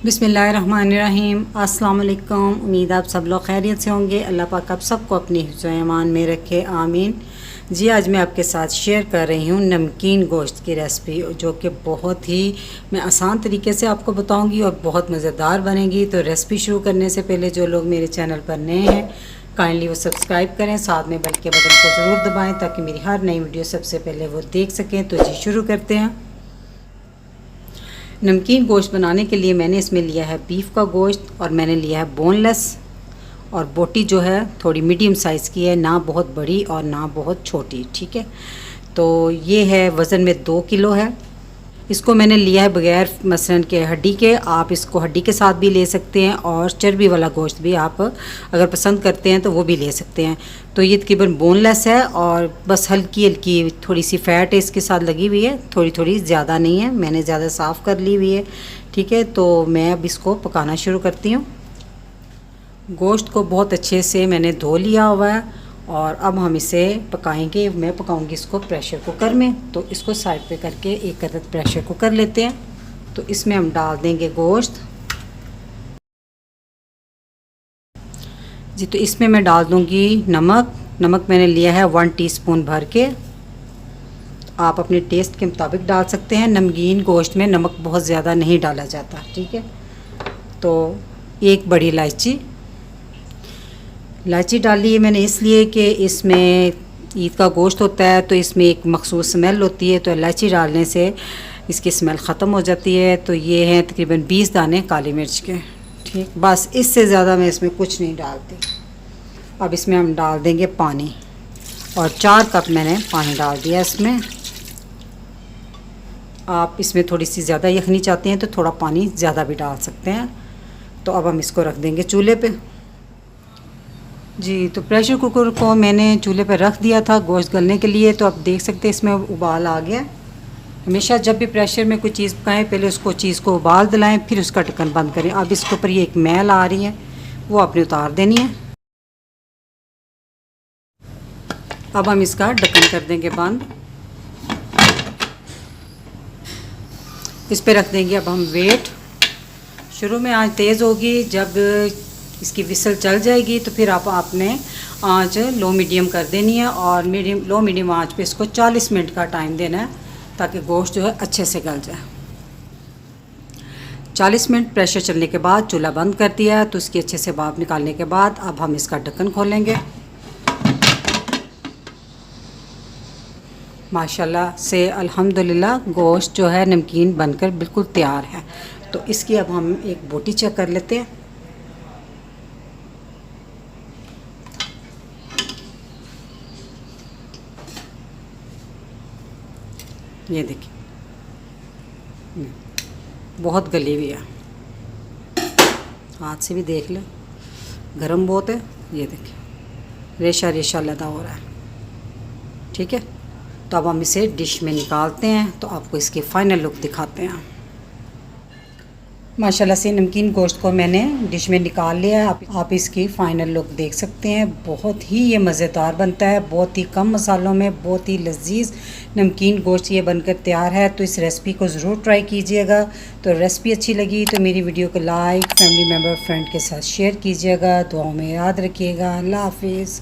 बिस्मिल्लाहिर्रहमानिर्रहीम। अस्सलाम वालेकुम। उम्मीद आप सब लोग खैरियत से होंगे। अल्लाह पाक आप सबको अपनी हिफ्ज़ व अमान में रखे, आमीन। जी, आज मैं आपके साथ शेयर कर रही हूँ नमकीन गोश्त की रेसिपी, जो कि बहुत ही मैं आसान तरीके से आपको बताऊँगी और बहुत मज़ेदार बनेगी। तो रेसिपी शुरू करने से पहले जो लोग मेरे चैनल पर नए हैं, काइंडली वो सब्सक्राइब करें, साथ में बेल के बटन को ज़रूर दबाएँ ताकि मेरी हर नई वीडियो सबसे पहले वो देख सकें। तो जी शुरू करते हैं। नमकीन गोश्त बनाने के लिए मैंने इसमें लिया है बीफ का गोश्त, और मैंने लिया है बोनलेस, और बोटी जो है थोड़ी मीडियम साइज़ की है, ना बहुत बड़ी और ना बहुत छोटी। ठीक है, तो ये है वज़न में 2 किलो है। इसको मैंने लिया है बग़ैर मसलन के हड्डी के। आप इसको हड्डी के साथ भी ले सकते हैं, और चर्बी वाला गोश्त भी आप अगर पसंद करते हैं तो वो भी ले सकते हैं। तो ये तकरीबन बोनलेस है, और बस हल्की हल्की थोड़ी सी फ़ैट है इसके साथ लगी हुई है, थोड़ी थोड़ी, ज़्यादा नहीं है। मैंने ज़्यादा साफ़ कर ली हुई है। ठीक है, तो मैं अब इसको पकाना शुरू करती हूँ। गोश्त को बहुत अच्छे से मैंने धो लिया हुआ है, और अब हम इसे पकाएंगे। मैं पकाऊंगी इसको प्रेशर कुकर में। तो इसको साइड पे करके एक अदद प्रेशर कुकर लेते हैं। तो इसमें हम डाल देंगे गोश्त। जी, तो इसमें मैं डाल दूंगी नमक मैंने लिया है 1 टीस्पून भर के। आप अपने टेस्ट के मुताबिक डाल सकते हैं। नमकीन गोश्त में नमक बहुत ज़्यादा नहीं डाला जाता। ठीक है, तो 1 बड़ी इलायची डाली है मैंने, इसलिए कि इसमें ईद का गोश्त होता है तो इसमें एक मखसूस स्मेल होती है, तो इलायची डालने से इसकी स्मेल ख़त्म हो जाती है। तो ये हैं तकरीबन 20 दाने काली मिर्च के। ठीक, बस इससे ज़्यादा मैं इसमें कुछ नहीं डालती। अब इसमें हम डाल देंगे पानी, और 4 कप मैंने पानी डाल दिया इसमें। आप इसमें थोड़ी सी ज़्यादा यखनी चाहते हैं तो थोड़ा पानी ज़्यादा भी डाल सकते हैं। तो अब हम इसको रख देंगे चूल्हे पे। जी, तो प्रेशर कुकर को मैंने चूल्हे पर रख दिया था गोश्त गलने के लिए। तो आप देख सकते हैं इसमें उबाल आ गया। हमेशा जब भी प्रेशर में कोई चीज़ पकाएं, पहले उसको चीज़ को उबाल दिलाएं, फिर उसका ढक्कन बंद करें। अब इसके ऊपर ये एक मैल आ रही है, वो आपने उतार देनी है। अब हम इसका ढक्कन कर देंगे बंद। इस पर रख देंगे अब हम वेट। शुरू में आँच तेज़ होगी, जब इसकी विसल चल जाएगी तो फिर आपने आँच लो मीडियम कर देनी है, और लो मीडियम आँच पे इसको 40 मिनट का टाइम देना है, ताकि गोश्त जो है अच्छे से गल जाए। 40 मिनट प्रेशर चलने के बाद चूल्हा बंद कर दिया। तो इसकी अच्छे से भाप निकालने के बाद अब हम इसका ढक्कन खोलेंगे। माशाल्लाह से अल्हम्दुलिल्लाह गोश्त जो है नमकीन बनकर बिल्कुल तैयार है। तो इसकी अब हम एक बोटी चेक कर लेते हैं। ये देखिए, बहुत गली हुई है, हाथ से भी देख लें, गरम बहुत है। ये देखिए रेशा रेशा लदा हो रहा है। ठीक है, तो अब हम इसे डिश में निकालते हैं, तो आपको इसकी फ़ाइनल लुक दिखाते हैं। माशाल्लाह से नमकीन गोश्त को मैंने डिश में निकाल लिया है। आप इसकी फ़ाइनल लुक देख सकते हैं। बहुत ही ये मज़ेदार बनता है, बहुत ही कम मसालों में बहुत ही लजीज नमकीन गोश्त ये बनकर तैयार है। तो इस रेसिपी को ज़रूर ट्राई कीजिएगा। तो रेसिपी अच्छी लगी तो मेरी वीडियो को लाइक, फैमिली मेम्बर, फ्रेंड के साथ शेयर कीजिएगा। दुआओं में याद रखिएगा। अल्लाह हाफिज़।